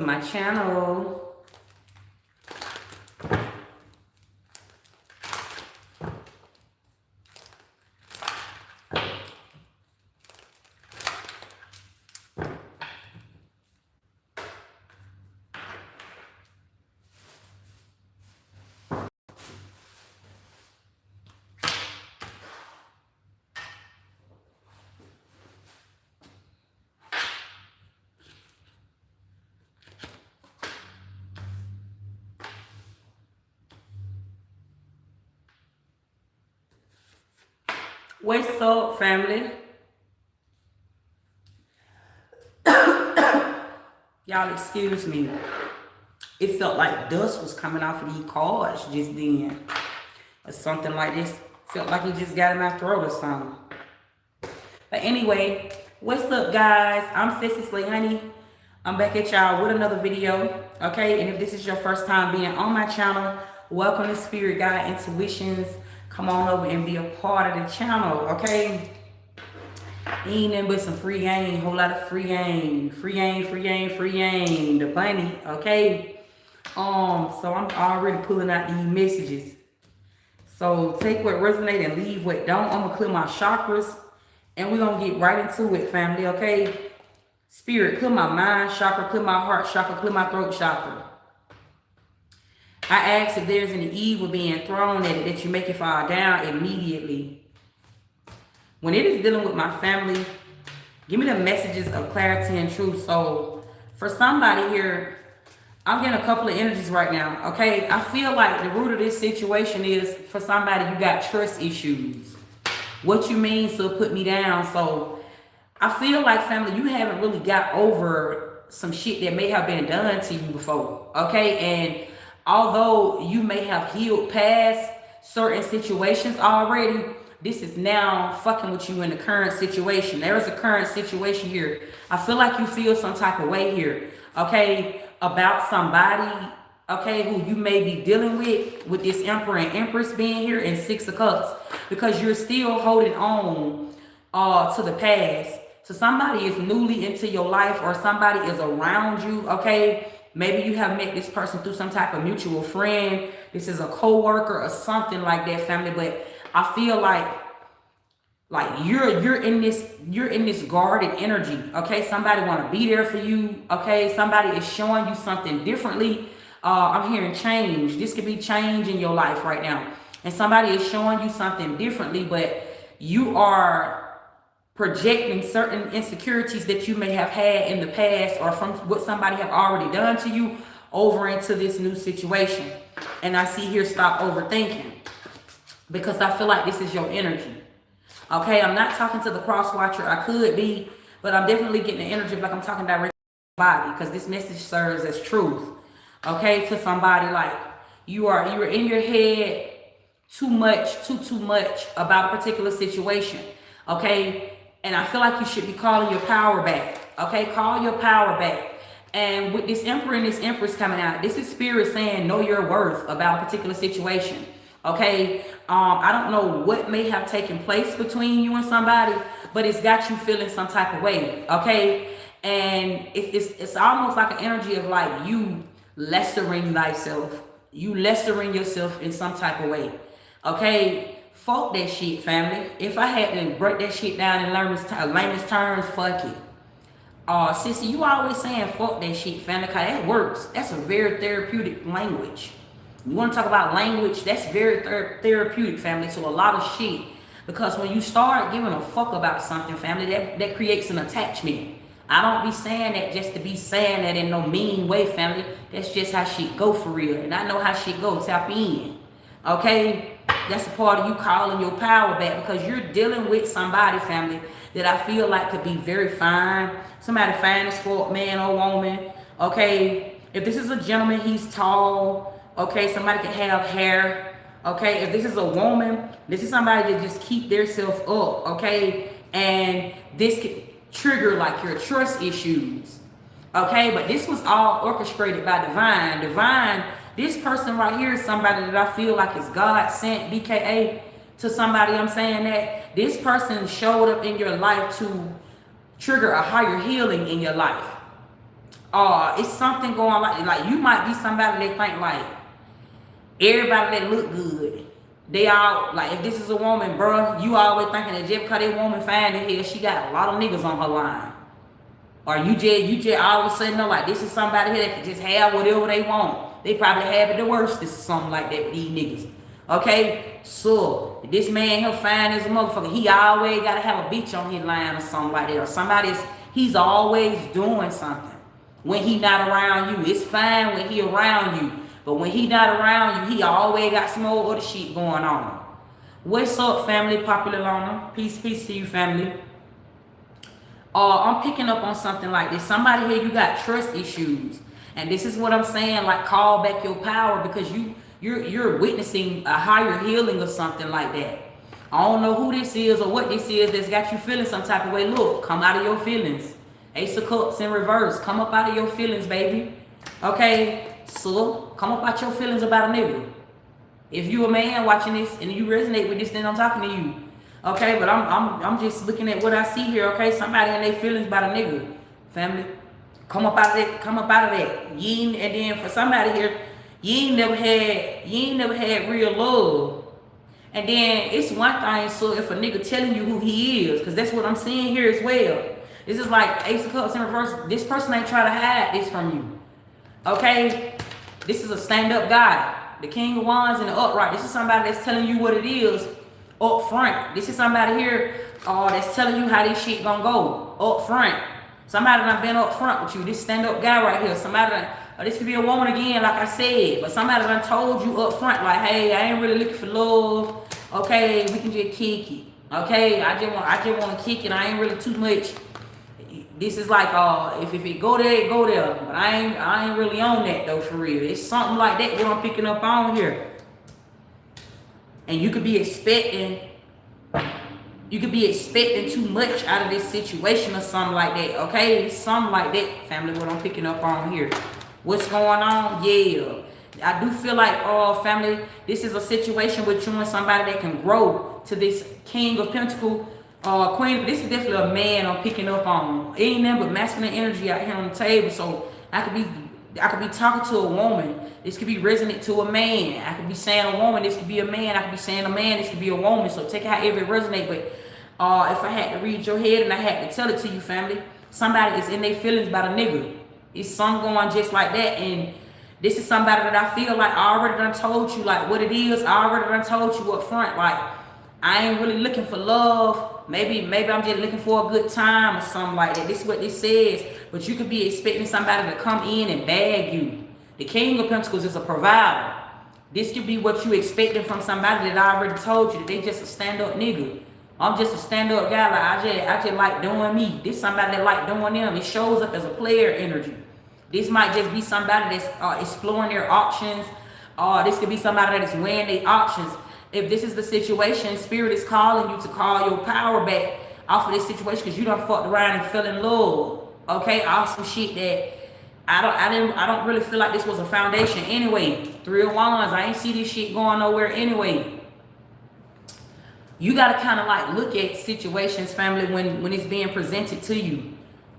My channel. What's up, family? Y'all excuse me. It felt like dust was coming off of these cards just then. Or something like this. Felt like it just got in my throat or something. But anyway, what's up, guys? I'm Sissy Slay Honey. I'm back at y'all with another video. Okay, and if this is your first time being on my channel, welcome to Spirit Guide Intuitions. Come on over and be a part of the channel, okay? Ain't nothing but some free game, whole lot of free game. Free game, free game, free game. The bunny, okay? So I'm already pulling out these messages. So take what resonates and leave what don't. I'm gonna clear my chakras and we're gonna get right into it, family, okay? Spirit, clear my mind chakra, clear my heart chakra, clear my throat chakra. I ask if there's any evil being thrown at it that you make it fall down immediately. When it is dealing with my family, give me the messages of clarity and truth. So for somebody here, I'm getting a couple of energies right now, okay? I feel like the root of this situation is for somebody, you got trust issues. What you mean, so put me down. So I feel like, family, you haven't really got over some shit that may have been done to you before, okay? And although you may have healed past certain situations already, this is now fucking with you in the current situation. There is a current situation here. I feel like you feel some type of way here, okay, about somebody, okay, who you may be dealing with this Emperor and Empress being here in Six of Cups, because you're still holding on to the past. So somebody is newly into your life or somebody is around you, okay? Maybe you have met this person through some type of mutual friend. This is a co-worker or something like that, family. But I feel like you're in this guarded energy, okay? Somebody want to be there for you, okay? Somebody is showing you something differently. I'm hearing change. This could be change in your life right now, and somebody is showing you something differently, but you are projecting certain insecurities that you may have had in the past or from what somebody have already done to you over into this new situation. And I see here, stop overthinking, because I feel like this is your energy. Okay, I'm not talking to the cross watcher. I could be, but I'm definitely getting the energy like I'm talking directly to my body, because this message serves as truth. Okay, to somebody, like you're in your head too much about a particular situation. Okay, and I feel like you should be calling your power back. Okay, call your power back. And with this Emperor and this Empress coming out, this is Spirit saying know your worth about a particular situation. Okay, I don't know what may have taken place between you and somebody, but it's got you feeling some type of way. Okay, and it's almost like an energy of like you lessering thyself, you lessering yourself in some type of way. Okay, fuck that shit, family. If I had to break that shit down in layman's terms, fuck it. Sissy, you always saying fuck that shit, family, cause that works. That's a very therapeutic language. You want to talk about language? That's very therapeutic, family, to a lot of shit. Because when you start giving a fuck about something, family, that creates an attachment. I don't be saying that just to be saying that in no mean way, family. That's just how shit go for real. And I know how shit go. Tap in. Okay? That's a part of you calling your power back, because you're dealing with somebody, family, that I feel like could be very fine. Somebody fine as fuck, man or woman. Okay? If this is a gentleman, he's tall. Okay, somebody can have hair. Okay, if this is a woman, this is somebody that just keep their self up. Okay, and this could trigger like your trust issues. Okay, but this was all orchestrated by divine. Divine, this person right here is somebody that I feel like is God sent, BKA, to somebody. I'm saying that this person showed up in your life to trigger a higher healing in your life. It's something going like you might be somebody that think like everybody that look good. They all like if this is a woman, bro, you always thinking that just because that woman fine in here, she got a lot of niggas on her line. Or you just all of a sudden know like this is somebody here that can just have whatever they want. They probably have it the worst. This is something like that with these niggas. Okay? So this man here fine as a motherfucker. He always gotta have a bitch on his line or something like that. Or he's always doing something. When he not around you. It's fine when he around you. But when he not around you, he always got some old other shit going on. What's up, family? Popular Lona. Peace to you, family. I'm picking up on something like this. Somebody here, you got trust issues. And this is what I'm saying, like call back your power because you're witnessing a higher healing or something like that. I don't know who this is or what this is that's got you feeling some type of way. Look, come out of your feelings. Ace of Cups in reverse. Come up out of your feelings, baby. Okay? So, come up out your feelings about a nigga. If you a man watching this and you resonate with this, then I'm talking to you. Okay, but I'm just looking at what I see here. Okay, somebody in their feelings about a nigga, family. Come up out of that. Come up out of that. And then for somebody here, you ain't never had real love. And then it's one thing. So if a nigga telling you who he is, because that's what I'm seeing here as well. This is like Ace of Cups in reverse. This person ain't trying to hide this from you. Okay, this is a stand-up guy. The King of Wands and the upright. This is somebody that's telling you what it is. Up front. This is somebody here that's telling you how this shit gonna go. Up front. Somebody done been up front with you. This stand-up guy right here. Somebody done, this could be a woman again, like I said. But somebody done told you up front, like, hey, I ain't really looking for love. Okay, we can just kick it. Okay, I just want to kick it. I ain't really too much. This is like, if it go there, it go there. But I ain't really on that though, for real. It's something like that what I'm picking up on here. And you could be expecting too much out of this situation or something like that, okay? Something like that, family, what I'm picking up on here. What's going on? Yeah. I do feel like, family, this is a situation with you and somebody that can grow to this King of Pentacles, Queen. This is definitely a man I'm picking up on. It ain't nothing but masculine energy out here on the table, so I could be talking to a woman. This could be resonant to a man. I could be saying a woman. This could be a man. I could be saying a man. This could be a woman. So take it however it resonates. But if I had to read your head and I had to tell it to you, family, somebody is in their feelings about a nigga. It's some going just like that. And this is somebody that I feel like I already done told you like what it is. I already done told you up front. Like, I ain't really looking for love. Maybe I'm just looking for a good time or something like that. This is what this says. But you could be expecting somebody to come in and bag you. The King of Pentacles is a provider. This could be what you expecting from somebody that I already told you that they just a stand-up nigga. I'm just a stand-up guy. Like I just like doing me. This somebody that like doing them. It shows up as a player energy. This might just be somebody that's exploring their options. This could be somebody that is weighing their options. If this is the situation, Spirit is calling you to call your power back off of this situation because you done fucked around and fell in love. Okay, awesome shit that I don't really feel like this was a foundation anyway. 3 of Wands, I ain't see this shit going nowhere anyway. You gotta kind of like look at situations, family, when it's being presented to you.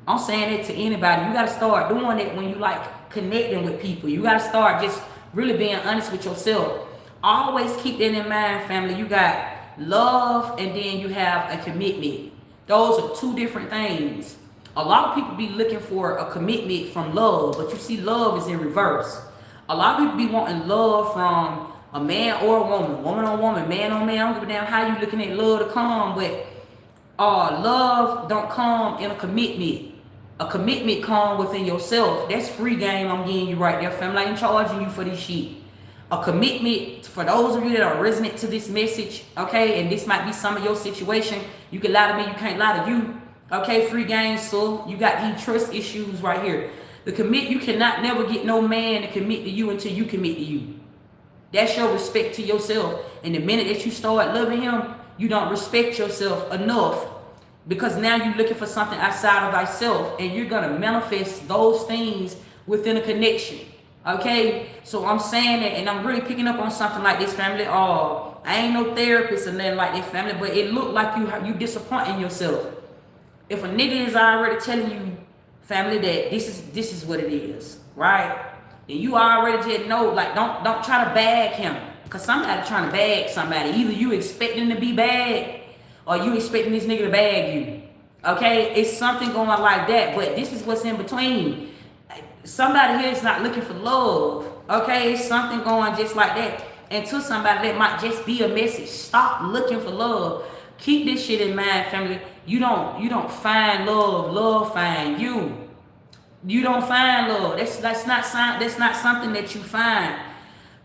I'm saying it to anybody. You gotta start doing it when you like connecting with people. You gotta start just really being honest with yourself. Always keep that in mind, family. You got love and then you have a commitment. Those are 2 different things. A lot of people be looking for a commitment from love, but you see love is in reverse. A lot of people be wanting love from a man or a woman, woman on woman, man on man. I don't give a damn how you looking at love to come, but love don't come in a commitment. A commitment come within yourself. That's free game I'm giving you right there, family. I ain't charging you for this shit. A commitment, for those of you that are resonant to this message, okay, and this might be some of your situation. You can lie to me, you can't lie to you. Okay, free game, so you got these trust issues right here. You cannot never get no man to commit to you until you commit to you. That's your respect to yourself. And the minute that you start loving him, you don't respect yourself enough because now you're looking for something outside of thyself and you're going to manifest those things within a connection. Okay, so I'm saying that, and I'm really picking up on something like this, family. I ain't no therapist or nothing like that, family, but it looked like you disappointing yourself. If a nigga is already telling you family, that this is what it is, right? And you already just know, like, don't try to bag him, cause somebody trying to bag somebody. Either you expecting to be bagged, or you expecting this nigga to bag you. Okay, it's something going like that. But this is what's in between. Somebody here is not looking for love. Okay, it's something going just like that. And to somebody that might just be a message. Stop looking for love. Keep this shit in mind, family. You don't find love. Love find you. You don't find love. That's not something that you find.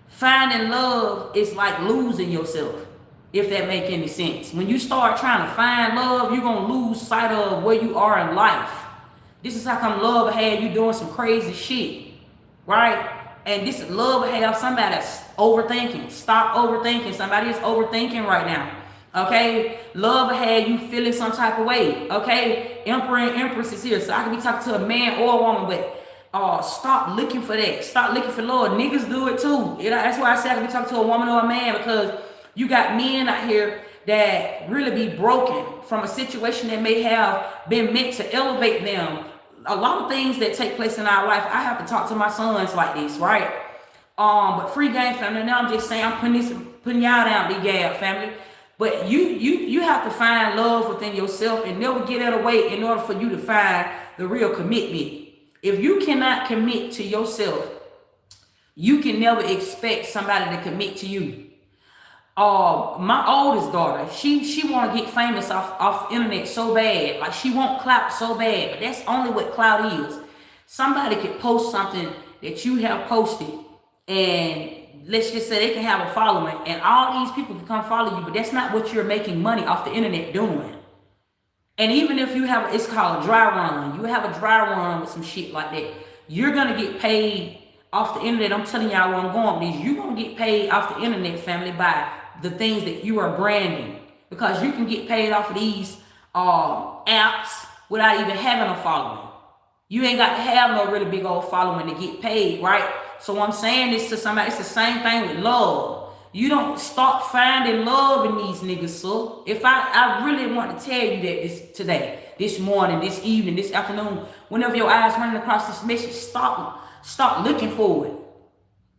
Finding love is like losing yourself, if that make any sense. When you start trying to find love, you're gonna lose sight of where you are in life. This is how come love had you doing some crazy shit, right? And this love have somebody that's overthinking. Stop overthinking. Somebody is overthinking right now. Okay, love had you feeling some type of way. Okay, Emperor and Empress is here, so I can be talking to a man or a woman, but stop looking for that. Stop looking for love. Niggas do it too. You know, that's why I say I can be talking to a woman or a man, because you got men out here that really be broken from a situation that may have been meant to elevate them. A lot of things that take place in our life, I have to talk to my sons like this, right? But free game family. Now I'm just saying, I'm putting y'all down the gap, family. But you have to find love within yourself and never get out of the way in order for you to find the real commitment. If you cannot commit to yourself, you can never expect somebody to commit to you. My oldest daughter, she want to get famous off internet so bad. Like, she want clout so bad, but that's only what clout is. Somebody could post something that you have posted, and let's just say they can have a following, and all these people can come follow you, but that's not what you're making money off the internet doing. And even if you have, it's called a dry run. You have a dry run with some shit like that, you're gonna get paid off the internet. I'm telling y'all where I'm going with this. You're gonna get paid off the internet, family, by the things that you are branding, because you can get paid off of these apps without even having a following. You ain't got to have no really big old following to get paid, right? So I'm saying this to somebody, it's the same thing with love. You don't start finding love in these niggas, so if I really want to tell you that today, this morning, this evening, this afternoon, whenever your eyes running across this message, stop looking for it.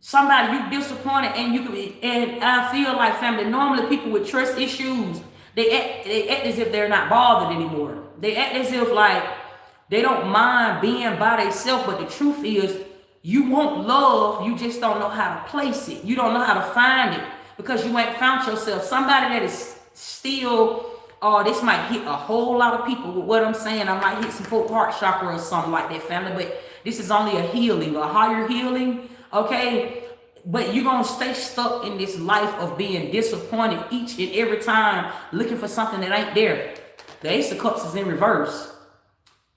Somebody you disappointed, and you could be, and I feel like, family, normally people with trust issues, they act as if they're not bothered anymore. They act as if like they don't mind being by themselves, but the truth is, you want love, you just don't know how to place it. You don't know how to find it because you ain't found yourself. Somebody that is still, this might hit a whole lot of people with what I'm saying. I might hit some folk heart chakra or something like that, family, but this is only a healing, a higher healing, okay? But you're going to stay stuck in this life of being disappointed each and every time, looking for something that ain't there. The Ace of Cups is in reverse,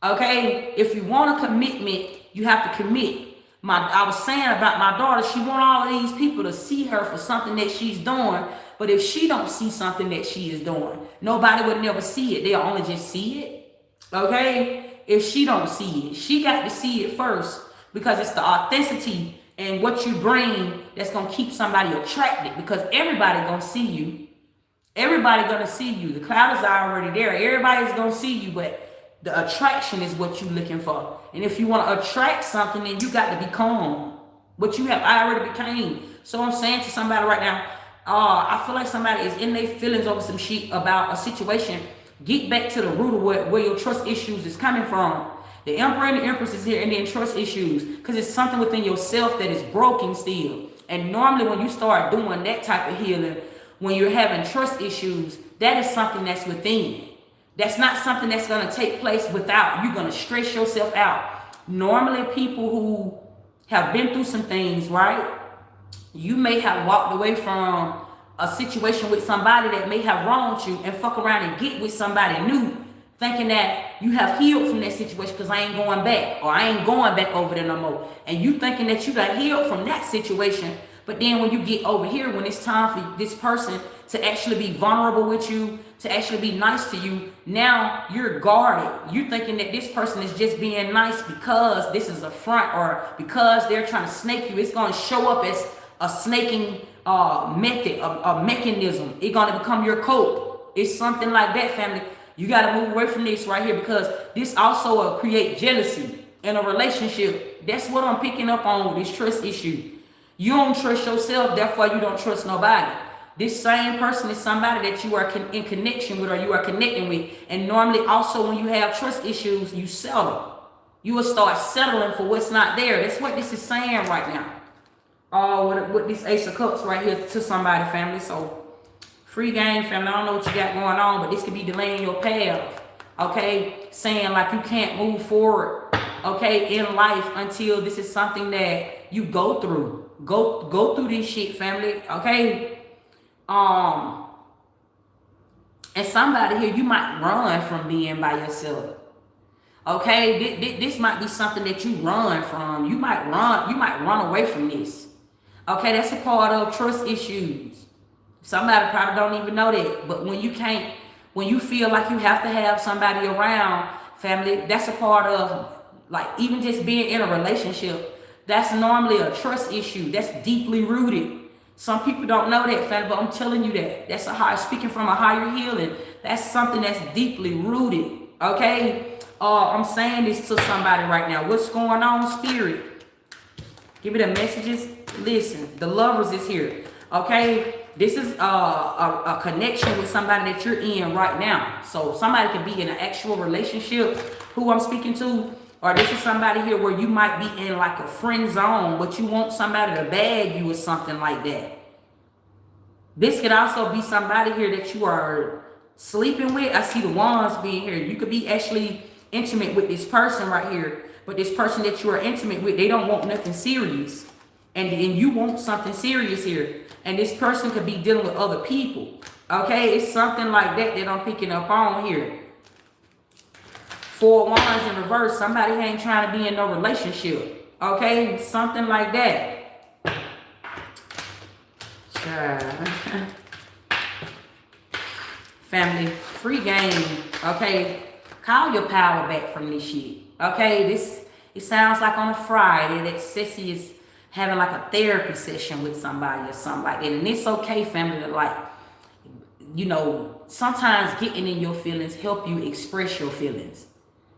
okay? If you want a commitment, you have to commit. I was saying about my daughter, she want all of these people to see her for something that she's doing, but if she don't see something that she is doing, nobody would never see it. They'll only just see it, okay? If she don't see it, she got to see it first, because it's the authenticity and what you bring that's going to keep somebody attracted, because everybody going to see you. Everybody going to see you. The cloud is already there. Everybody's going to see you, but the attraction is what you're looking for. And if you want to attract something, then you got to become what you have already became. So I'm saying to somebody right now, I feel like somebody is in their feelings over some shit about a situation. Get back to the root of where your trust issues is coming from. The Emperor and the Empress is here, and then trust issues, because it's something within yourself that is broken still. And normally when you start doing that type of healing, when you're having trust issues, that is something that's within. That's not something that's going to take place without. You're going to stress yourself out. Normally people who have been through some things, right? You may have walked away from a situation with somebody that may have wronged you and fuck around and get with somebody new, thinking that you have healed from that situation because I ain't going back, or I ain't going back over there no more. And you thinking that you got healed from that situation, but then when you get over here, when it's time for this person to actually be vulnerable with you, to actually be nice to you, now you're guarded. You're thinking that this person is just being nice because this is a front, or because they're trying to snake you. It's going to show up as a snaking method, a mechanism. It's going to become your cope. It's something like that, family. You got to move away from this right here, because this also will create jealousy in a relationship. That's what I'm picking up on with this trust issue. You don't trust yourself, therefore you don't trust nobody. This same person is somebody that you are in connection with, or you are connecting with. And normally also when you have trust issues, you settle. You will start settling for what's not there. That's what this is saying right now. With this Ace of Cups right here to somebody, family. So, free game, family. I don't know what you got going on, but this could be delaying your path. Okay? Saying like you can't move forward, okay, in life until this is something that you go through. Go through this shit, family. Okay? And somebody here, you might run from being by yourself. Okay, this might be something that you run from. You might run away from this. Okay, that's a part of trust issues. Somebody probably don't even know that. But when you feel like you have to have somebody around, family, that's a part of, like, even just being in a relationship. That's normally a trust issue. That's deeply rooted. Some people don't know that, family, but I'm telling you that. That's speaking from a higher healing. That's something that's deeply rooted. Okay? I'm saying this to somebody right now. What's going on, spirit? Give me the messages. Listen, the Lovers is here. Okay? This is a connection with somebody that you're in right now. So somebody can be in an actual relationship, who I'm speaking to, or this is somebody here where you might be in like a friend zone, but you want somebody to bag you or something like that. This could also be somebody here that you are sleeping with. I see the wands being here. You could be actually intimate with this person right here, but this person that you are intimate with, they don't want nothing serious, and you want something serious here. And this person could be dealing with other people. Okay, it's something like that I'm picking up on here. 4 wands in reverse. Somebody ain't trying to be in no relationship. Okay, something like that. Family, free game. Okay, call your power back from this shit. Okay, it sounds like on a Friday that Sissy is having like a therapy session with somebody or something like that. And it's okay, family, to, like, you know, sometimes getting in your feelings help you express your feelings.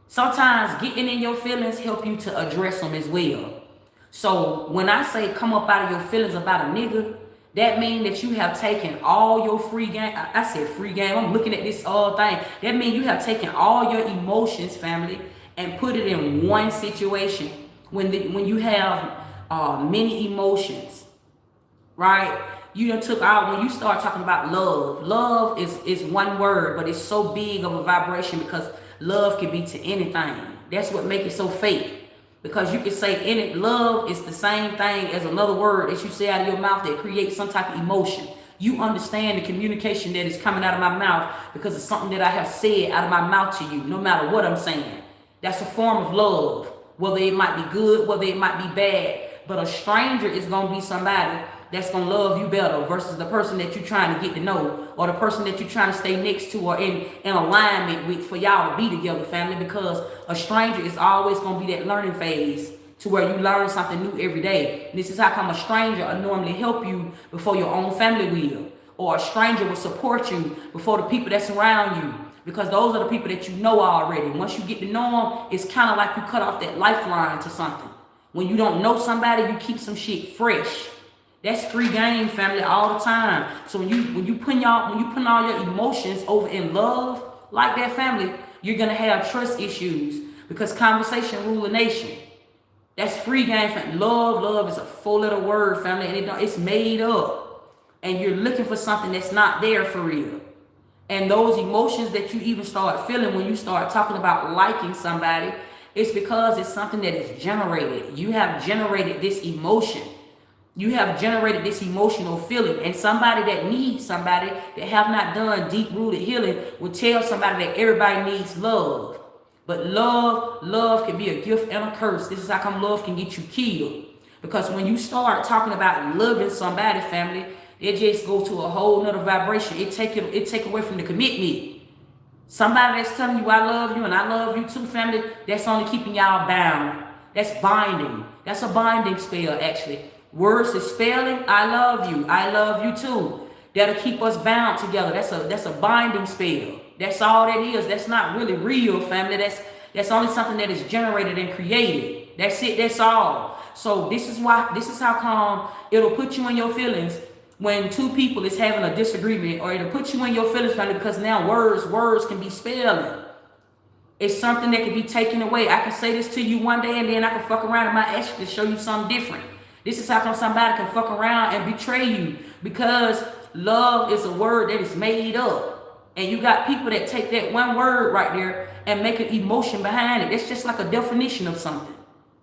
Sometimes getting in your feelings help you to address them as well. So when I say come up out of your feelings about a nigga, that means that you have taken all your free game. I said free game. I'm looking at this thing. That means you have taken all your emotions, family, and put it in one situation. When you have many emotions, right? You done took out, when you start talking about love. Love is one word, but it's so big of a vibration because love can be to anything. That's what makes it so fake. Because you can say love is the same thing as another word that you say out of your mouth that creates some type of emotion. You understand the communication that is coming out of my mouth because it's something that I have said out of my mouth to you, no matter what I'm saying. That's a form of love, whether it might be good, whether it might be bad. But a stranger is going to be somebody that's going to love you better versus the person that you're trying to get to know, or the person that you're trying to stay next to or in alignment with for y'all to be together, family. Because a stranger is always going to be that learning phase to where you learn something new every day. And this is how come a stranger will normally help you before your own family will. Or a stranger will support you before the people that's around you. Because those are the people that you know already. Once you get to know them, it's kind of like you cut off that lifeline to something. When you don't know somebody, you keep some shit fresh. That's free game, family, all the time. So when you put all your emotions over in love like that, family, you're gonna have trust issues because conversation rule a nation. That's free game, family. Love is a 4-letter word, family, and it's made up. And you're looking for something that's not there for real. And those emotions that you even start feeling when you start talking about liking somebody, it's because it's something that is generated. You have generated this emotion. You have generated this emotional feeling. And somebody that needs somebody that have not done deep-rooted healing will tell somebody that everybody needs love. But love can be a gift and a curse. This is how come love can get you killed. Because when you start talking about loving somebody, family, it just go to a whole nother vibration. It take away from the commitment. Somebody that's telling you I love you and I love you too, family, that's only keeping y'all bound. That's binding. That's a binding spell, actually. Words is spelling, I love you too. That'll keep us bound together. That's a binding spell. That's all that is. That's not really real, family. That's only something that is generated and created. That's it. That's all. So this is how come it'll put you in your feelings when two people is having a disagreement, or it'll put you in your feelings, family, because now words can be spelling. It's something that can be taken away. I can say this to you one day, and then I can fuck around in my action to show you something different. This is how come somebody can fuck around and betray you, because love is a word that is made up. And you got people that take that one word right there and make an emotion behind it. That's just like a definition of something.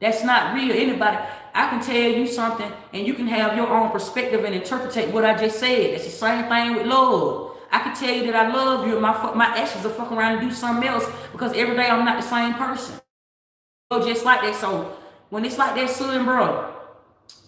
That's not real. Anybody, I can tell you something and you can have your own perspective and interpret what I just said. It's the same thing with love. I can tell you that I love you, and my actions will fuck around and do something else, because every day I'm not the same person. Just like that. So when it's like that, son, bro,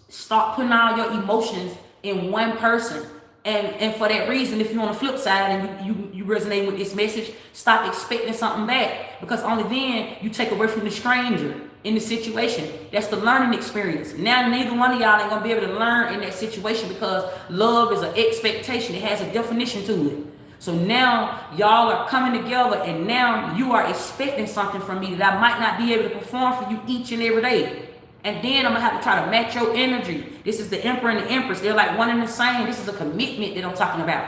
start putting all your emotions in one person. And for that reason, if you're on the flip side and you resonate with this message, stop expecting something back, because only then you take away from the stranger in the situation. That's the learning experience. Now neither one of y'all ain't gonna be able to learn in that situation, because love is an expectation. It has a definition to it. So now y'all are coming together, and now you are expecting something from me that I might not be able to perform for you each and every day. And then I'm gonna have to try to match your energy. This is the Emperor and the Empress. They're like one and the same. This is a commitment that I'm talking about.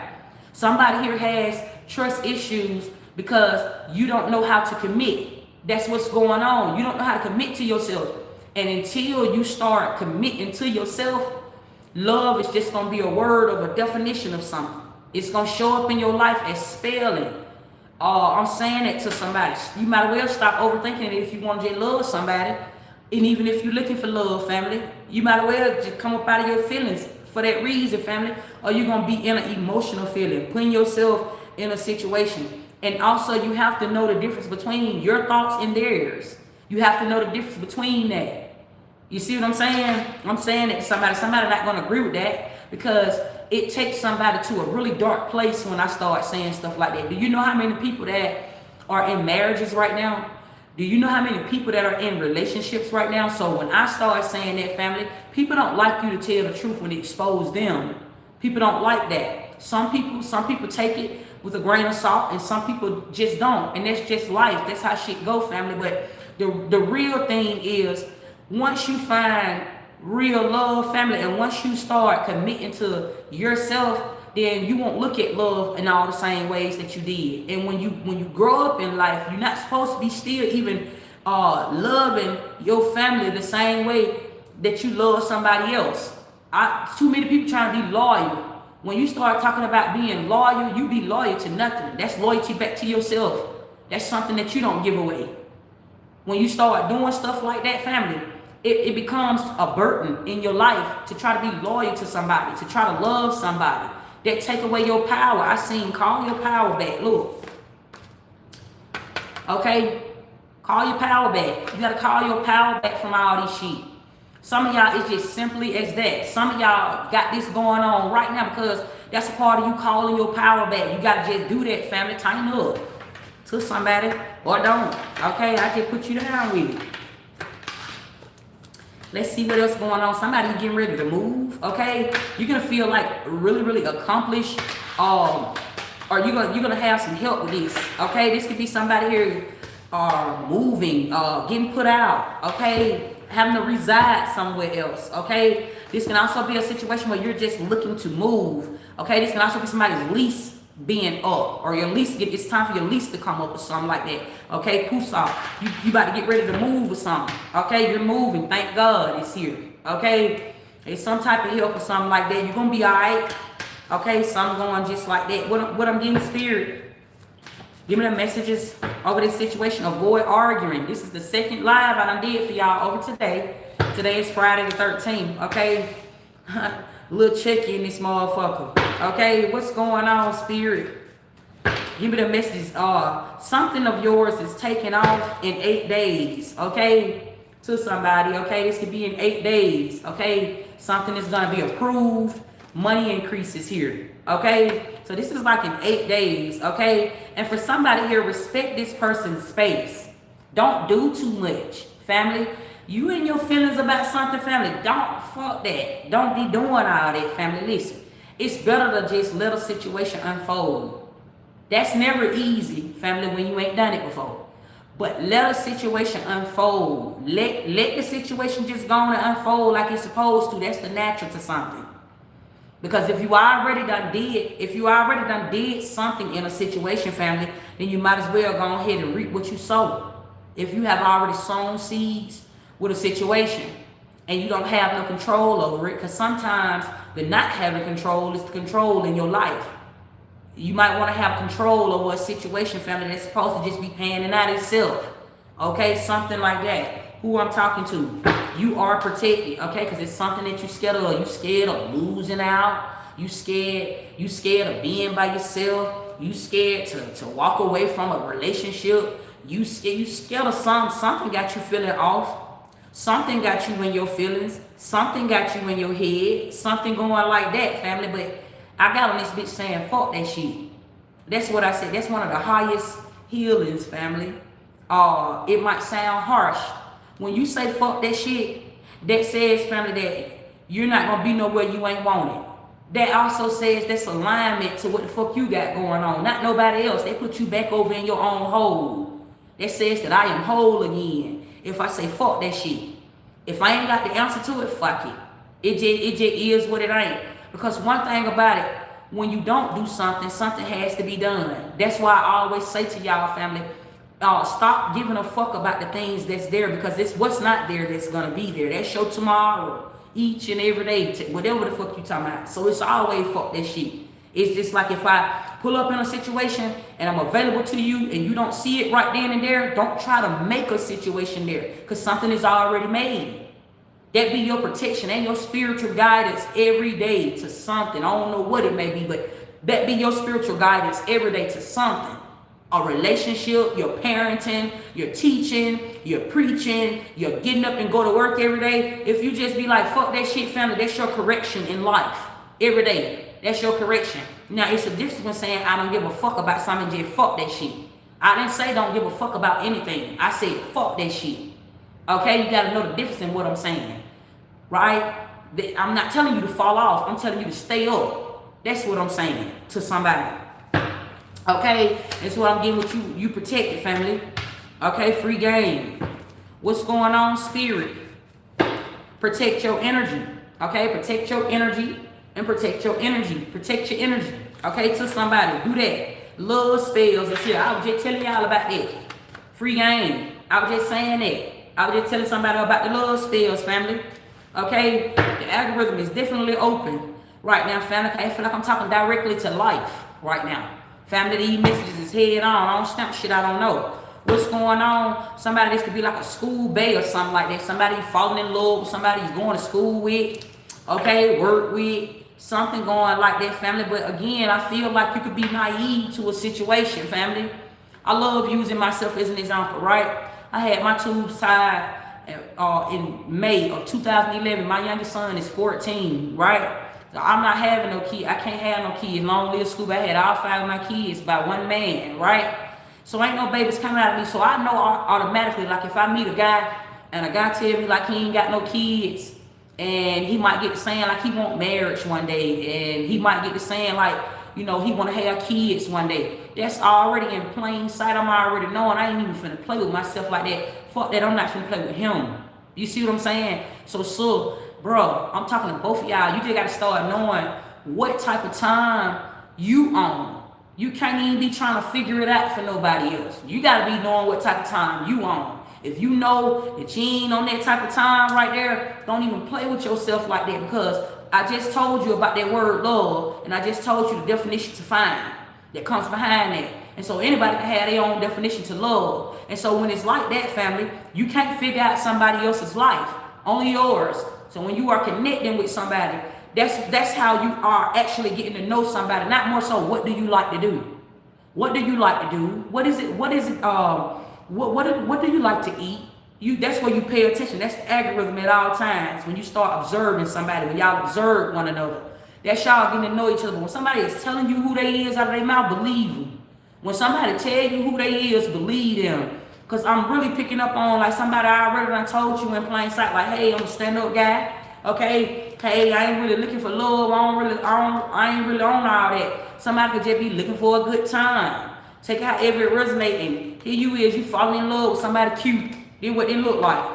Somebody here has trust issues because you don't know how to commit. That's what's going on. You don't know how to commit to yourself. And until you start committing to yourself, love is just gonna be a word of a definition of something. It's gonna show up in your life as spelling. I'm saying it to somebody. You might as well stop overthinking it if you want to just love somebody. And even if you're looking for love, family, you might as well just come up out of your feelings for that reason, family. Or you're going to be in an emotional feeling, putting yourself in a situation. And also you have to know the difference between your thoughts and theirs. You have to know the difference between that. You see what I'm saying? I'm saying that somebody's not going to agree with that, because it takes somebody to a really dark place when I start saying stuff like that. Do you know how many people that are in marriages right now? Do you know how many people that are in relationships right now? So when I start saying that, family, people don't like you to tell the truth when it expose them. People don't like that. Some people take it with a grain of salt, and some people just don't. And that's just life. That's how shit go, family. But the real thing is, once you find real love, family, and once you start committing to yourself, then you won't look at love in all the same ways that you did. And when you grow up in life, you're not supposed to be still even loving your family the same way that you love somebody else. Too many people trying to be loyal. When you start talking about being loyal, you be loyal to nothing. That's loyalty back to yourself. That's something that you don't give away. When you start doing stuff like that, family, it becomes a burden in your life to try to be loyal to somebody, to try to love somebody. That take away your power. I seen call your power back. Look. Okay? Call your power back. You gotta call your power back from all this shit. Some of y'all, it's just simply as that. Some of y'all got this going on right now because that's a part of you calling your power back. You gotta just do that, family. Tighten up to somebody or don't. Okay? I just put you down with it. Let's see what else going on. Somebody getting ready to move, okay? You're gonna feel like really, really accomplished, or you're gonna have some help with this, okay? This could be somebody here moving, getting put out, okay? Having to reside somewhere else, okay? This can also be a situation where you're just looking to move, okay? This can also be somebody's lease being up, or your lease, it's time for your lease to come up or something like that, okay? Pusa, you about to get ready to move or something, okay? You're moving, thank God it's here, okay? It's some type of help or something like that. You're gonna be all right, okay? Something going just like that. What I'm getting, spirit, give me the messages over this situation. Avoid arguing. This is the second live I done did for y'all over today. Today is Friday the 13th, okay? Little check in this motherfucker. Okay, what's going on, spirit? Give me the messages. Something of yours is taking off in 8 days, okay? To somebody, okay? This could be in 8 days, okay? Something is gonna be approved. Money increases here, okay? So this is like in 8 days, okay? And for somebody here, respect this person's space. Don't do too much, family. You and your feelings about something, family, don't fuck that. Don't be doing all that, family. Listen, it's better to just let a situation unfold. That's never easy, family, when you ain't done it before. But let a situation unfold. Let the situation just go on and unfold like it's supposed to. That's the natural to something. Because if you already done did something in a situation, family, then you might as well go ahead and reap what you sow. If you have already sown seeds with a situation and you don't have no control over it, because sometimes the not having control is the control in your life. You might want to have control over a situation, family, that's supposed to just be panning out itself. Okay, something like that. Who I'm talking to, you are protected, okay? Because it's something that you're scared of. You scared of losing out. You scared of being by yourself. You scared to walk away from a relationship. You scared of something. Something got you feeling off. Something got you in your feelings. Something got you in your head. Something going like that, family. But I got on this bitch saying, fuck that shit. That's what I said. That's one of the highest healings, family. It might sound harsh. When you say fuck that shit, that says, family, that you're not going to be nowhere you ain't wanted. That also says that's alignment to what the fuck you got going on. Not nobody else. They put you back over in your own hole. That says that I am whole again. If I say fuck that shit. If I ain't got the answer to it, fuck it. It just is what it ain't. Because one thing about it, when you don't do something, something has to be done. That's why I always say to y'all, family, stop giving a fuck about the things that's there, because it's what's not there that's going to be there. That's your tomorrow, each and every day, whatever the fuck you talking about. So it's always fuck that shit. It's just like if I pull up in a situation and I'm available to you and you don't see it right then and there, don't try to make a situation there, because something is already made. That be your protection and your spiritual guidance every day to something. I don't know what it may be, but that be your spiritual guidance every day to something. A relationship, your parenting, your teaching, your preaching, your getting up and go to work every day. If you just be like, fuck that shit, family, that's your correction in life. Every day. That's your correction. Now, it's a difference between saying I don't give a fuck about something, just fuck that shit. I didn't say don't give a fuck about anything. I said fuck that shit. Okay? You got to know the difference in what I'm saying. Right? I'm not telling you to fall off. I'm telling you to stay up. That's what I'm saying to somebody. Okay? That's what I'm getting with you. You protected, family. Okay? Free game. What's going on, spirit? Protect your energy. Okay? Protect your energy and protect your energy. Protect your energy. Okay? To somebody. Do that. Love spells. I was just telling y'all about that. Free game. I was just saying that. I was just telling somebody about the love spells, family. Okay, the algorithm is definitely open right now, family. I feel like I'm talking directly to life right now. Family, these messages is head on. I don't snap shit, I don't know. What's going on? Somebody, this could be like a school bae or something like that. Somebody falling in love with somebody you're going to school with, okay, work with, something going like that, family. But again, I feel like you could be naive to a situation, family. I love using myself as an example, right? I had my tubes tied in May of 2011. My youngest son is 14, right? So I'm not having no kid. I can't have no kids. Long live school. I had all 5 of my kids by one man, right? So ain't no babies coming out of me. So I know automatically, like if I meet a guy and a guy tell me like he ain't got no kids, and he might get to saying like he want marriage one day, and he might get to saying like, you know, he want to have kids one day. That's already in plain sight. I'm already knowing. I ain't even finna play with myself like that. Fuck that. I'm not finna play with him. You see what I'm saying? So, bro, I'm talking to both of y'all. You just got to start knowing what type of time you on. You can't even be trying to figure it out for nobody else. You got to be knowing what type of time you on. If you know that you ain't on that type of time right there, don't even play with yourself like that, because I just told you about that word love, and I just told you the definition to find that comes behind that. And so anybody can have their own definition to love. And so when it's like that, family, you can't figure out somebody else's life, only yours. So when you are connecting with somebody, that's how you are actually getting to know somebody, not more so what do you like to do? What do you like to do? What do you like to eat? That's where you pay attention. That's the algorithm at all times. When you start observing somebody, when y'all observe one another, that's y'all getting to know each other. But when somebody is telling you who they is out of their mouth, believe them. When somebody tell you who they is, believe them. Because I'm really picking up on like somebody I already done told you in plain sight, like, hey, I'm a stand-up guy. Okay, hey, I ain't really looking for love. I ain't really on all that. Somebody could just be looking for a good time. Take out every resonate, and here you is, you falling in love with somebody cute. Then what they look like.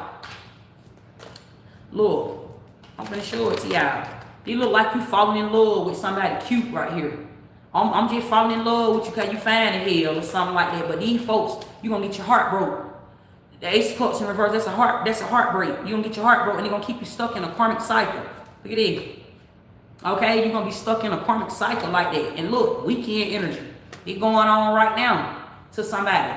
Look, I'm finna show it to y'all. They look like you falling in love with somebody cute right here. I'm just falling in love with you because you fine in hell or something like that. But these folks, you gonna get your heart broke. The Ace of Cups in reverse, that's a heartbreak. You're gonna get your heart broke and they're gonna keep you stuck in a karmic cycle. Look at this. Okay, you're gonna be stuck in a karmic cycle like that. And look, weekend energy. It's going on right now to somebody.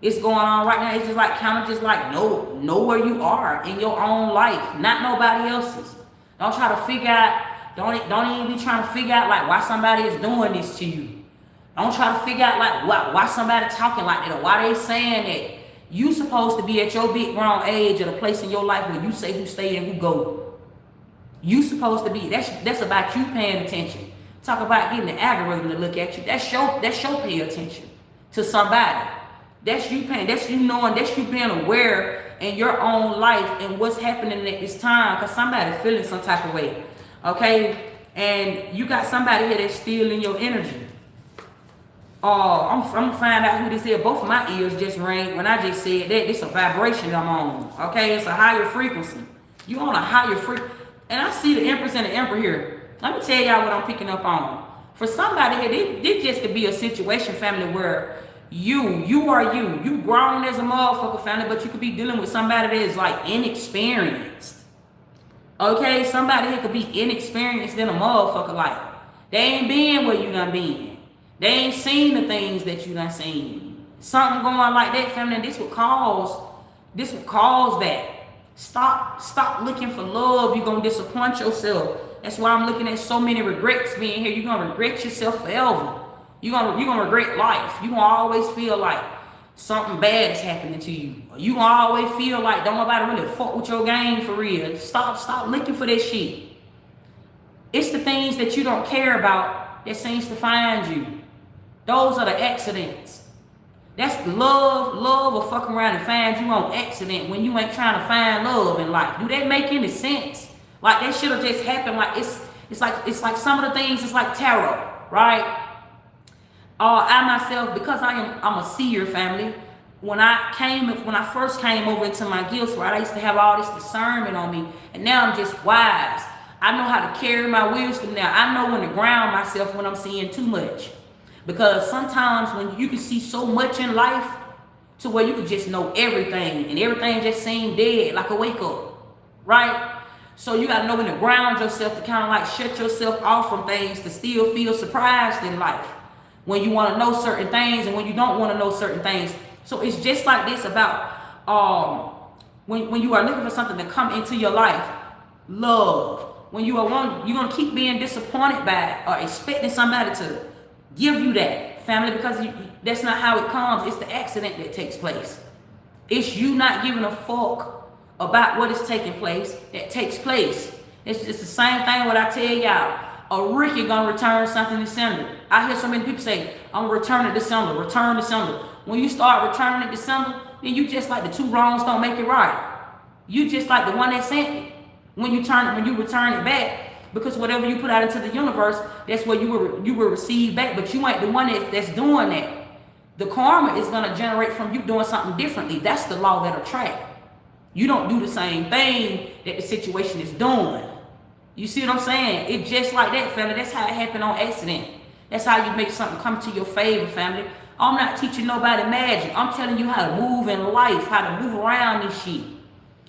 It's going on right now. It's just like kind of just like know where you are in your own life, not nobody else's. Don't try to figure out. Don't even be trying to figure out like why somebody is doing this to you. Don't try to figure out like why somebody talking like that or why they saying that. You supposed to be at your big grown age at a place in your life where you say who stay and who go. You supposed to be. That's about you paying attention. Talk about getting the algorithm to look at you. That's your pay attention to somebody. That's you paying. That's you knowing. That's you being aware in your own life and what's happening at this time. Cause somebody feeling some type of way. Okay, and you got somebody here that's stealing your energy. I'm gonna find out who this is. Both of my ears just rang when I just said that. It's a vibration I'm on. Okay, it's a higher frequency. You on a higher frequency. And I see the Empress and the Emperor here. Let me tell y'all what I'm picking up on. For somebody here, this just could be a situation, family, where you are you grown as a motherfucker, family, but you could be dealing with somebody that is like inexperienced. Okay, somebody here could be inexperienced in a motherfucker. Like they ain't been where you done been. They ain't seen the things that you done seen. Something going like that, family. This would cause that. Stop looking for love. You're gonna disappoint yourself. That's why I'm looking at so many regrets being here. You're gonna regret yourself forever. You're gonna regret life. You're gonna always feel like something bad is happening to you. You gonna always feel like don't nobody really fuck with your game for real. Stop looking for that shit. It's the things that you don't care about that seems to find you. Those are the accidents. That's love. Love will fuck around and find you on accident when you ain't trying to find love in life. Do that make any sense? Like that should have just happened. Like it's like some of the things. It's like tarot, right? I myself, because I'm a seer, family. When I first came over into my gifts, right, I used to have all this discernment on me, and now I'm just wise. I know how to carry my wisdom now. I know when to ground myself when I'm seeing too much. Because sometimes when you can see so much in life to where you can just know everything and everything just seem dead like a wake up, right? So you got to know when to ground yourself to kind of like shut yourself off from things to still feel surprised in life when you want to know certain things and when you don't want to know certain things. So it's just like this about when you are looking for something to come into your life, love. When you are you're going to keep being disappointed by or expecting somebody to give you that, family, because that's not how it comes. It's the accident that takes place. It's you not giving a fuck about what is taking place that takes place. It's just the same thing what I tell y'all. A Ricky gonna return something in December. I hear so many people say, I'm gonna return it December, return December. When you start returning it December, then you just like the two wrongs don't make it right. You just like the one that sent it. When you return it back, because whatever you put out into the universe, that's what you will receive back. But you ain't the one that's doing that. The karma is gonna generate from you doing something differently. That's the law that attract. You don't do the same thing that the situation is doing. You see what I'm saying? It's just like that, family. That's how it happened on accident. That's how you make something come to your favor, family. I'm not teaching nobody magic. I'm telling you how to move in life, how to move around this shit.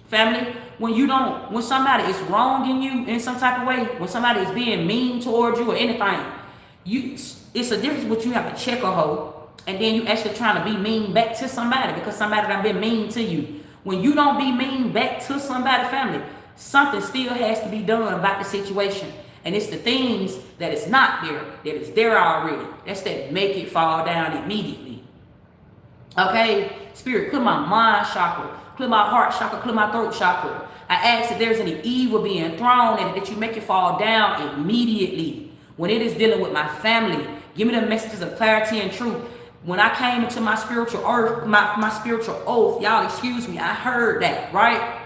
Family, when somebody is wronging you in some type of way, when somebody is being mean towards you or anything, it's a difference what you have to check a hoe, and then you actually trying to be mean back to somebody because somebody done been mean to you. When you don't be mean back to somebody, family, something still has to be done about the situation. And it's the things that is not there, that is there already. That's that make it fall down immediately. Okay? Spirit, clear my mind chakra, clear my heart chakra, clear my throat chakra. I ask if there's any evil being thrown in it, that you make it fall down immediately. When it is dealing with my family, give me the messages of clarity and truth. When I came into my spiritual earth, my spiritual oath, y'all excuse me, I heard that, right?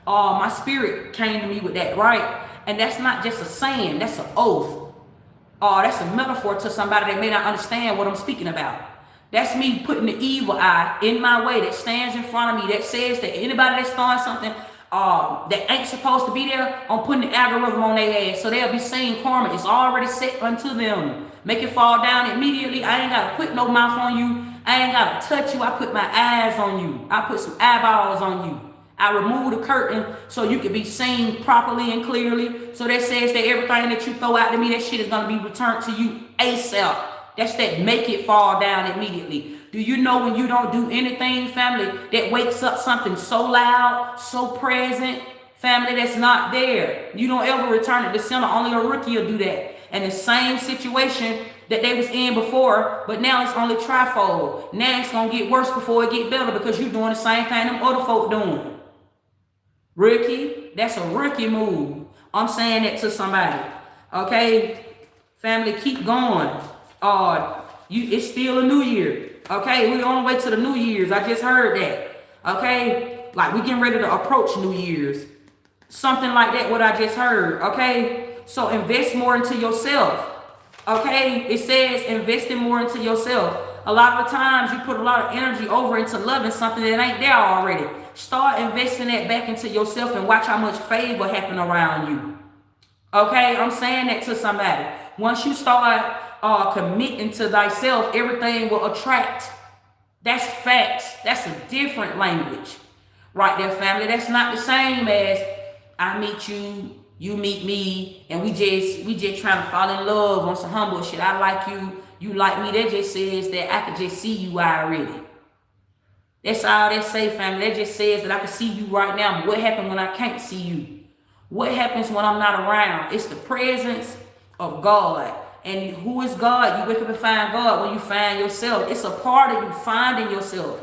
My spirit came to me with that, right? And that's not just a saying, that's an oath. That's a metaphor to somebody that may not understand what I'm speaking about. That's me putting the evil eye in my way that stands in front of me that says that anybody that's throwing something that ain't supposed to be there, I'm putting the algorithm on their ass. So they'll be saying karma is already set unto them. Make it fall down immediately. I ain't got to put no mouth on you. I ain't got to touch you. I put my eyes on you. I put some eyeballs on you. I remove the curtain so you can be seen properly and clearly. So that says that everything that you throw out to me, that shit is going to be returned to you ASAP. That's that make it fall down immediately. Do you know when you don't do anything, family, that wakes up something so loud, so present, family, that's not there? You don't ever return it to center. Only a rookie will do that. And the same situation that they was in before, but now it's only trifold. Now it's going to get worse before it get better because you're doing the same thing them other folk doing. Rookie, that's a rookie move. I'm saying that to somebody. Okay, family, keep going. It's still a new year. Okay, we're on the way to the New Year's. I just heard that. Okay, like we getting ready to approach New Year's. Something like that, what I just heard. Okay, so invest more into yourself. Okay, it says investing more into yourself. A lot of the times you put a lot of energy over into loving something that ain't there already. Start investing that back into yourself and watch how much favor happen around you. Okay, I'm saying that to somebody. Once you start committing to thyself, everything will attract. That's facts. That's a different language. Right there, family. That's not the same as I meet you, you meet me, and we just trying to fall in love on some humble shit. I like you, you like me. That just says that I could just see you already. That's all that say, family. That just says that I can see you right now. But what happens when I can't see you? What happens when I'm not around? It's the presence of God. And who is God? You wake up and find God when you find yourself. It's a part of you finding yourself.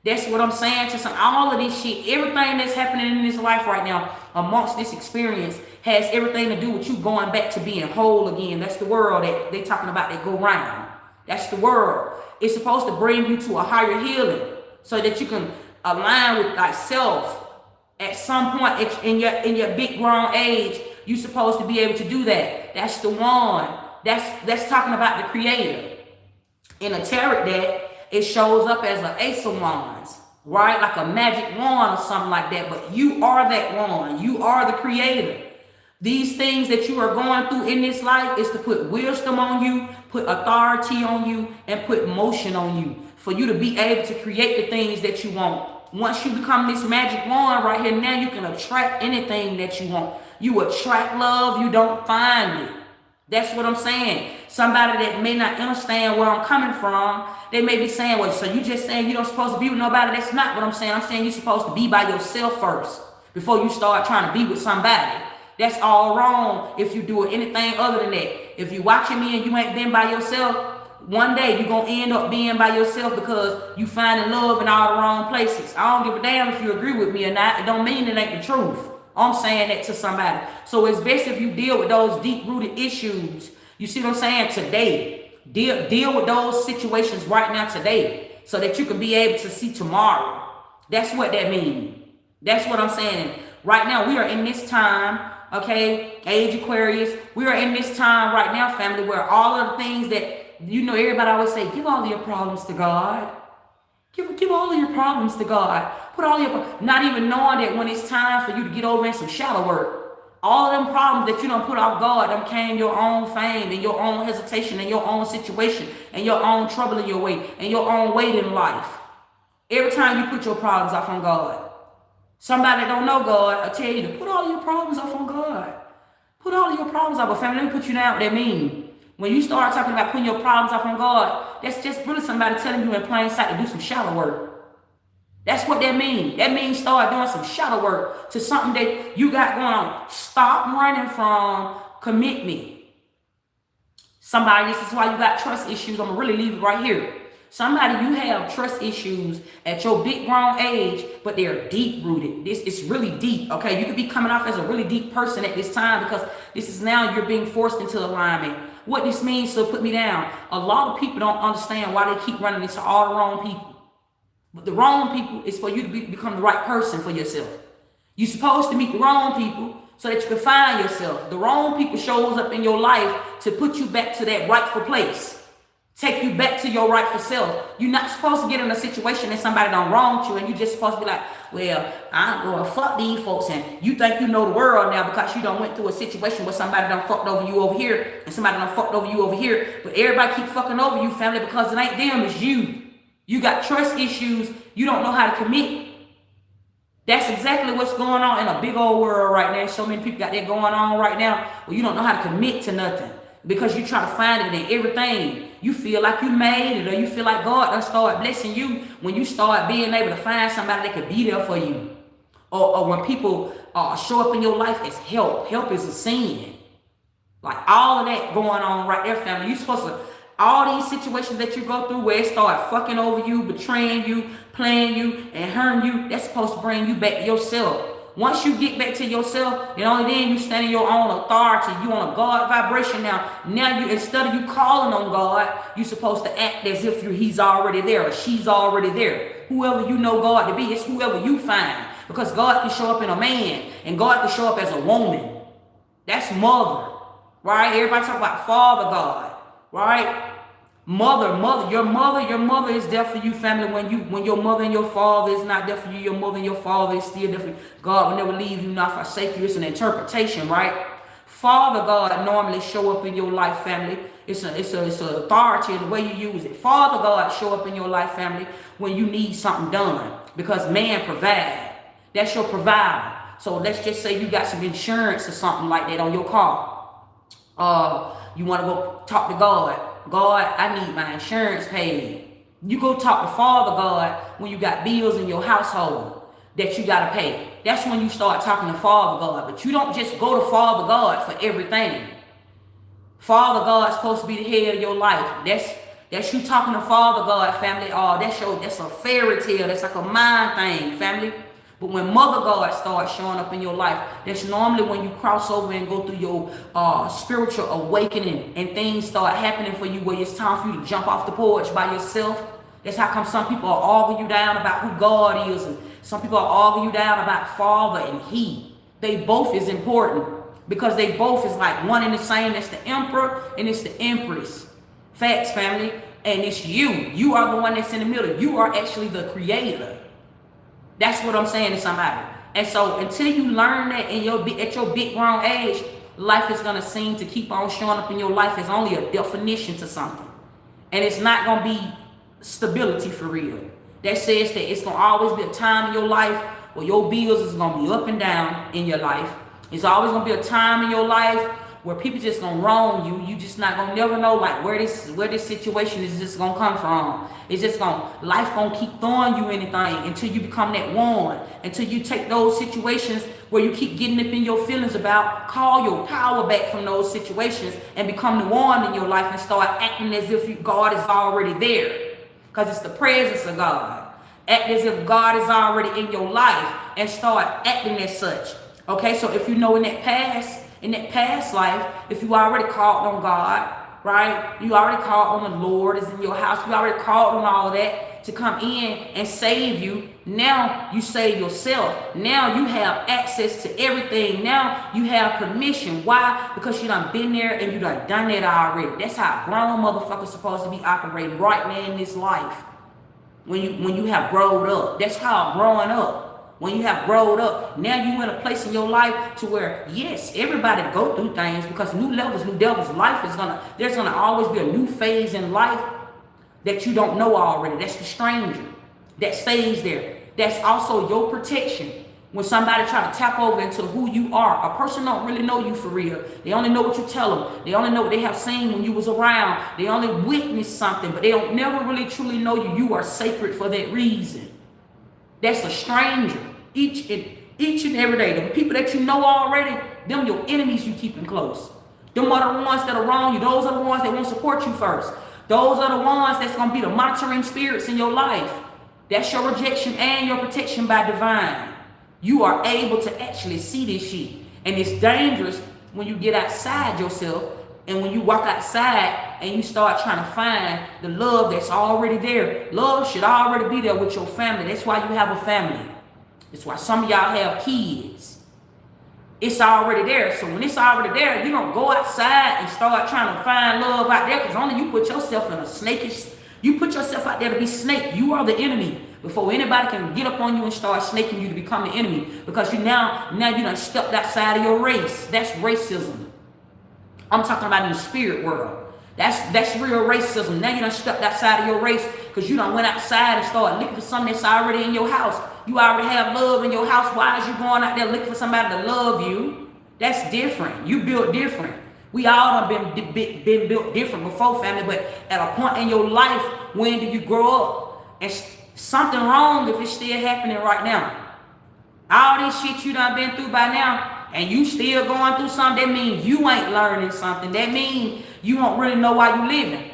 That's what I'm saying to some. All of this shit, everything that's happening in this life right now, amongst this experience, has everything to do with you going back to being whole again. That's the world that they talking about that go round. That's the world. It's supposed to bring you to a higher healing so that you can align with thyself. At some point in your big grown age, you're supposed to be able to do that. That's the one. That's talking about the creator. In a tarot deck, it shows up as an ace of wands, right? Like a magic wand or something like that. But you are that wand. You are the creator. These things that you are going through in this life is to put wisdom on you, put authority on you, and put motion on you for you to be able to create the things that you want. Once you become this magic wand right here, now you can attract anything that you want. You attract love, you don't find it. That's what I'm saying. Somebody that may not understand where I'm coming from, they may be saying, well, so you just saying you don't supposed to be with nobody? That's not what I'm saying. I'm saying you're supposed to be by yourself first before you start trying to be with somebody. That's all wrong if you do anything other than that. If you're watching me and you ain't been by yourself, one day you're going to end up being by yourself because you finding love in all the wrong places. I don't give a damn if you agree with me or not. It don't mean it ain't the truth. I'm saying that to somebody. So it's best if you deal with those deep-rooted issues. You see what I'm saying? Today. Deal with those situations right now today so that you can be able to see tomorrow. That's what that means. That's what I'm saying. Right now, we are in this time, okay, age Aquarius. We are in this time right now, family, where all of the things that, you know, everybody always say, give all of your problems to God. Give all of your problems to God. Put all your, not even knowing that when it's time for you to get over in some shadow work, all of them problems that you don't put off God, them came your own fame and your own hesitation and your own situation and your own trouble in your way and your own weight in life. Every time you put your problems off on God. Somebody that don't know God, I tell you to put all your problems off on God. Put all of your problems off. But family, let me put you down what that means. When you start talking about putting your problems off on God, that's just really somebody telling you in plain sight to do some shadow work. That's what that means. That means start doing some shadow work to something that you got going on. Stop running from commitment. Somebody, this is why you got trust issues. I'm going to really leave it right here. Somebody, you have trust issues at your big grown age, but they're deep rooted. This is really deep, okay? You could be coming off as a really deep person at this time because this is now you're being forced into alignment. What this means, so put me down. A lot of people don't understand why they keep running into all the wrong people. But the wrong people is for you to become the right person for yourself. You're supposed to meet the wrong people so that you can find yourself. The wrong people shows up in your life to put you back to that rightful place. Take you back to your rightful self. You're not supposed to get in a situation that somebody done wronged you and you just supposed to be like, well, I'm going to fuck these folks. And you think you know the world now because you done went through a situation where somebody done fucked over you over here and somebody done fucked over you over here. But everybody keep fucking over you, family, because it ain't them, it's you. You got trust issues. You don't know how to commit. That's exactly what's going on in a big old world right now. So many people got that going on right now where you don't know how to commit to nothing because you try to find it in everything. You feel like you made it, or you feel like God done start blessing you when you start being able to find somebody that could be there for you. Or when people show up in your life as help. Help is a sin. Like all of that going on right there, family. You supposed to, all these situations that you go through where it start fucking over you, betraying you, playing you, and hurting you, that's supposed to bring you back to yourself. Once you get back to yourself, and only then you stand in your own authority. You on a God vibration now. Now you, instead of you calling on God, you're supposed to act as if he's already there or she's already there. Whoever you know God to be, it's whoever you find. Because God can show up in a man, and God can show up as a woman. That's mother, right? Everybody talk about Father God, right? Mother, your mother is there for you, family. When your mother and your father is not there for you, your mother and your father is still there for you. God will never leave you, not forsake you. It's an interpretation, right? Father God normally show up in your life, family. It's an authority in the way you use it. Father God show up in your life, family, when you need something done, because man provide. That's your provider. So let's just say you got some insurance or something like that on your car. You want to go talk to God. God, I need my insurance paid. You go talk to Father God when you got bills in your household that you got to pay. That's when you start talking to Father God. But you don't just go to Father God for everything. Father God's supposed to be the head of your life. That's you talking to Father God, family. That's a fairy tale. That's like a mind thing, family. But when Mother God starts showing up in your life, that's normally when you cross over and go through your spiritual awakening and things start happening for you where it's time for you to jump off the porch by yourself. That's how come some people are arguing you down about who God is, and some people are arguing you down about Father and He. They both is important because they both is like one and the same. It's the emperor and it's the empress. Facts, family. And it's you. You are the one that's in the middle. You are actually the creator. That's what I'm saying to somebody. And so until you learn that at your big grown age, life is going to seem to keep on showing up in your life as only a definition to something. And it's not going to be stability for real. That says that it's going to always be a time in your life where your bills is going to be up and down in your life. It's always going to be a time in your life where people just going to wrong you. You just not going to never know like where this situation is just going to come from. It's just life going to keep throwing you anything until you become that one. Until you take those situations where you keep getting up in your feelings about, call your power back from those situations and become the one in your life and start acting as if God is already there. Because it's the presence of God. Act as if God is already in your life and start acting as such. Okay, so if you know in that past life, if you already called on God, right? You already called on the Lord is in your house. You already called on all of that to come in and save you. Now you save yourself. Now you have access to everything. Now you have permission. Why? Because you done been there and you done that already. That's how grown motherfuckers supposed to be operating right now in this life. When you have grown up. That's called growing up. When you have grown up, now you in a place in your life to where, yes, everybody go through things because new levels, new devils, there's gonna always be a new phase in life that you don't know already. That's the stranger that stays there. That's also your protection. When somebody try to tap over into who you are, a person don't really know you for real. They only know what you tell them. They only know what they have seen when you was around. They only witnessed something, but they don't never really truly know you. You are sacred for that reason. That's a stranger. Each and every day. The people that you know already, them your enemies you keeping close. Them are the ones that are wrong you. Those are the ones that won't support you first. Those are the ones that's going to be the monitoring spirits in your life. That's your rejection and your protection by divine. You are able to actually see this shit. And it's dangerous when you get outside yourself and when you walk outside and you start trying to find the love that's already there. Love should already be there with your family. That's why you have a family. That's why some of y'all have kids. It's already there. So when it's already there, you don't go outside and start trying to find love out there, because only you put yourself in a snakish, you put yourself out there to be snake. You are the enemy before anybody can get up on you and start snaking you to become the enemy, because you now you done stepped outside of your race. That's racism. I'm talking about in the spirit world. That's real racism. Now you done stepped outside of your race because you done went outside and started looking for something that's already in your house. You already have love in your house. Why is you going out there looking for somebody to love you? That's different. You built different. We all done been built different before, family, but at a point in your life, when do you grow up? And something wrong if it's still happening right now. All this shit you done been through by now, and you still going through something, that means you ain't learning something. That means you don't really know why you living.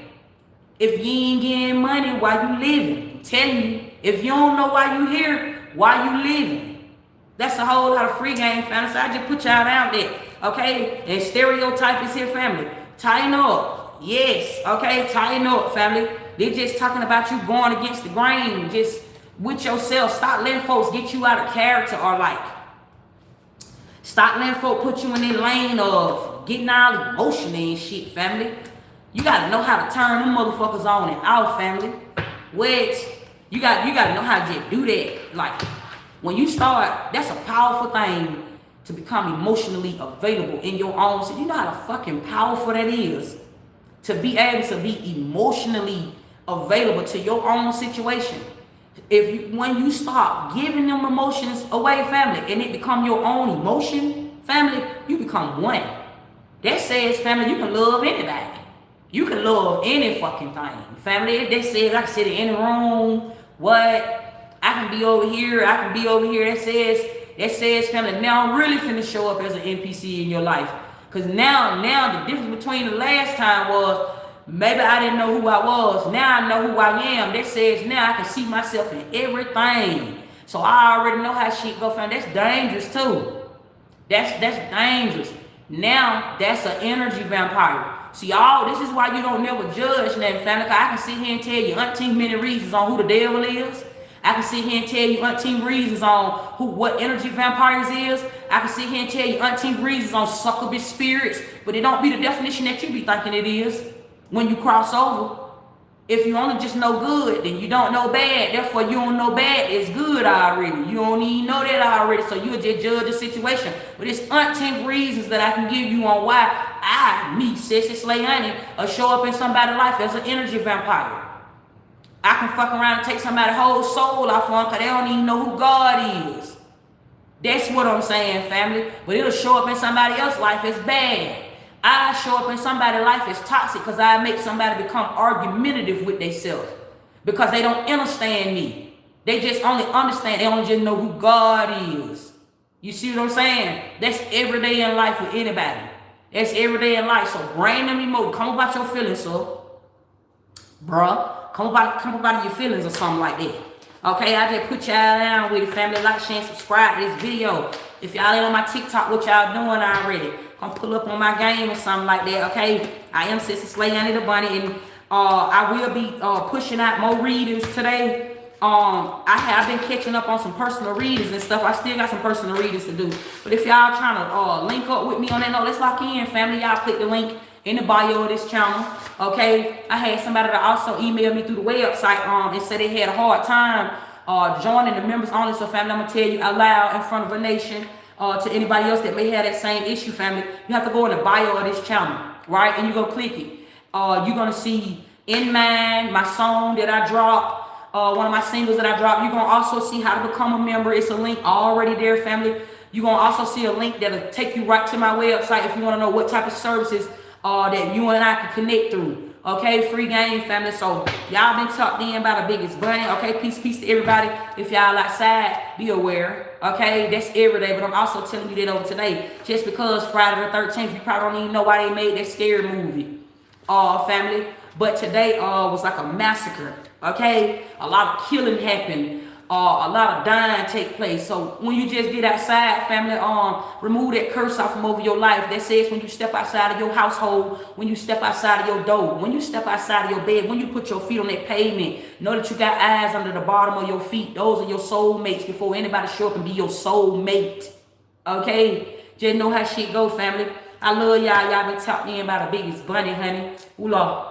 If you ain't getting money, why you living? I'm telling you, if you don't know why you here, why you living? That's a whole lot of free game fantasy. I just put y'all out there, okay? And stereotype is here, family. Tighten up. Yes, okay? Tighten up, family. They're just talking about you going against the grain, just with yourself. Stop letting folks get you out of character or like. Stop letting folks put you in their lane of getting all emotional and shit, family. You gotta know how to turn them motherfuckers on and off, family. Wait, you gotta know how to just do that. Like, when you start, that's a powerful thing to become emotionally available in your own. So you know how fucking powerful that is to be able to be emotionally available to your own situation. When you start giving them emotions away, family, and it become your own emotion, family, you become one. That says, family, you can love anybody. You can love any fucking thing, family. That says I can sit in the room. What? I can be over here. I can be over here. That says, family, now I'm really finna show up as an NPC in your life. Cause now the difference between the last time was, maybe I didn't know who I was. Now I know who I am. That says now I can see myself in everything. So I already know how shit go, family. That's dangerous too. That's dangerous. Now that's an energy vampire. See, this is why you don't never judge nothing, family. Cause I can sit here and tell you umpteen many reasons on who the devil is. I can sit here and tell you umpteen reasons on what energy vampires is. I can sit here and tell you umpteen reasons on succubus spirits, but it don't be the definition that you be thinking it is. When you cross over, if you only just know good, then you don't know bad. Therefore, you don't know bad is good already. You don't even know that already, so you'll just judge the situation. But it's umpteen reasons that I can give you on why me, Sissy Slayani, show up in somebody's life as an energy vampire. I can fuck around and take somebody's whole soul off on because they don't even know who God is. That's what I'm saying, family. But it'll show up in somebody else's life as bad. I show up in somebody's life as toxic because I make somebody become argumentative with themselves because they don't understand me. They just only understand, they only just know who God is. You see what I'm saying? That's every day in life with anybody. That's every day in life. So bring them emotions. Come about your feelings, so. Bruh. Come about your feelings or something like that. Okay, I just put y'all down with it, family. Like, share, and subscribe to this video. If y'all ain't on my TikTok, what y'all doing already? Come pull up on my game or something like that, okay? I am Sissy Slayani the Bunny, and I will be pushing out more readings today. I have been catching up on some personal readings and stuff. I still got some personal readings to do. But if y'all trying to link up with me on that note, let's lock in, family. Y'all click the link in the bio of this channel, okay? I had somebody that also emailed me through the website and said they had a hard time joining the members only. So, family, I'm gonna tell you out loud in front of a nation, to anybody else that may have that same issue, family, you have to go in the bio of this channel, right? And you're gonna click it. You're gonna see In Mind, my song that I dropped, one of my singles that I dropped. You're gonna also see how to become a member. It's a link already there, family. You're gonna also see a link that'll take you right to my website if you wanna know what type of services that you and I can connect through. Okay, free game, family. So y'all been tucked in by the biggest bunny. Okay, peace to everybody. If y'all outside, be aware. Okay, that's every day. But I'm also telling you that over today. Just because Friday the 13th, you probably don't even know why they made that scary movie, family. But today was like a massacre. Okay, a lot of killing happened A lot of dying take place. So when you just get outside, family, remove that curse off from over your life. That says when you step outside of your household, when you step outside of your door, when you step outside of your bed, when you put your feet on that pavement, know that you got eyes under the bottom of your feet. Those are your soulmates before anybody show up and be your soulmate. Okay? Just know how shit go, family. I love y'all. Y'all been talking in by the biggest bunny, honey. Ooh, Lord.